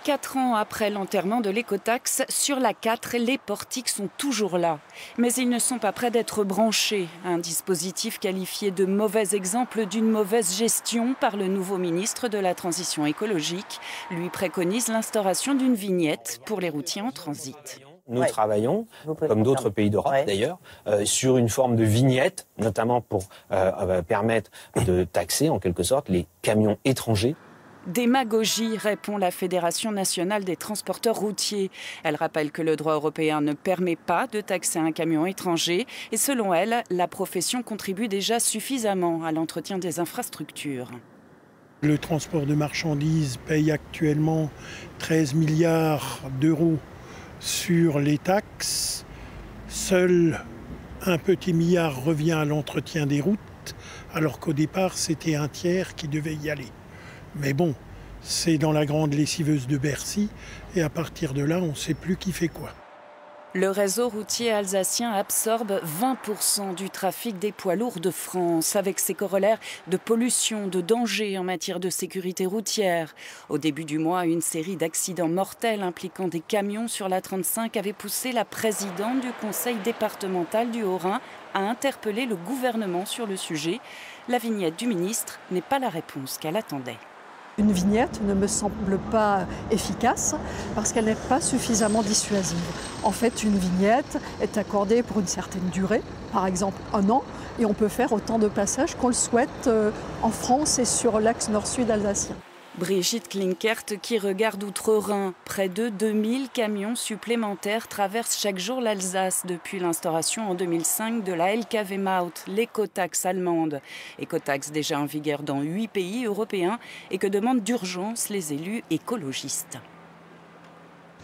4 ans après l'enterrement de l'écotaxe, sur l'A4, les portiques sont toujours là. Mais ils ne sont pas prêts d'être branchés. Un dispositif qualifié de mauvais exemple d'une mauvaise gestion par le nouveau ministre de la Transition écologique. Lui préconise l'instauration d'une vignette pour les routiers en transit. Nous travaillons, comme d'autres pays d'Europe d'ailleurs, sur une forme de vignette, notamment pour permettre de taxer en quelque sorte les camions étrangers. Démagogie, répond la Fédération nationale des transporteurs routiers. Elle rappelle que le droit européen ne permet pas de taxer un camion étranger et selon elle, la profession contribue déjà suffisamment à l'entretien des infrastructures. Le transport de marchandises paye actuellement 13 milliards d'euros sur les taxes. Seul un petit milliard revient à l'entretien des routes, alors qu'au départ, c'était un tiers qui devait y aller. Mais bon, c'est dans la grande lessiveuse de Bercy, et à partir de là, on ne sait plus qui fait quoi. Le réseau routier alsacien absorbe 20% du trafic des poids lourds de France, avec ses corollaires de pollution, de danger en matière de sécurité routière. Au début du mois, une série d'accidents mortels impliquant des camions sur l'A35 avait poussé la présidente du conseil départemental du Haut-Rhin à interpeller le gouvernement sur le sujet. La vignette du ministre n'est pas la réponse qu'elle attendait. Une vignette ne me semble pas efficace parce qu'elle n'est pas suffisamment dissuasive. En fait, une vignette est accordée pour une certaine durée, par exemple 1 an, et on peut faire autant de passages qu'on le souhaite en France et sur l'axe nord-sud alsacien. Brigitte Klinkert qui regarde outre-Rhin. Près de 2000 camions supplémentaires traversent chaque jour l'Alsace depuis l'instauration en 2005 de la Lkw-Maut, l'écotaxe allemande. Écotaxe déjà en vigueur dans 8 pays européens et que demandent d'urgence les élus écologistes.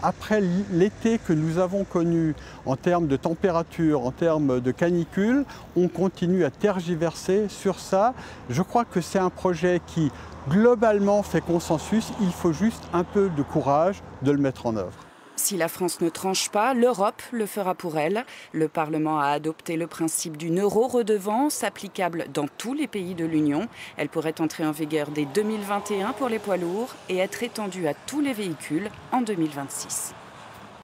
Après l'été que nous avons connu en termes de température, en termes de canicule, on continue à tergiverser sur ça. Je crois que c'est un projet qui, globalement, fait consensus. Il faut juste un peu de courage de le mettre en œuvre. Si la France ne tranche pas, l'Europe le fera pour elle. Le Parlement a adopté le principe d'une euro-redevance applicable dans tous les pays de l'Union. Elle pourrait entrer en vigueur dès 2021 pour les poids lourds et être étendue à tous les véhicules en 2026.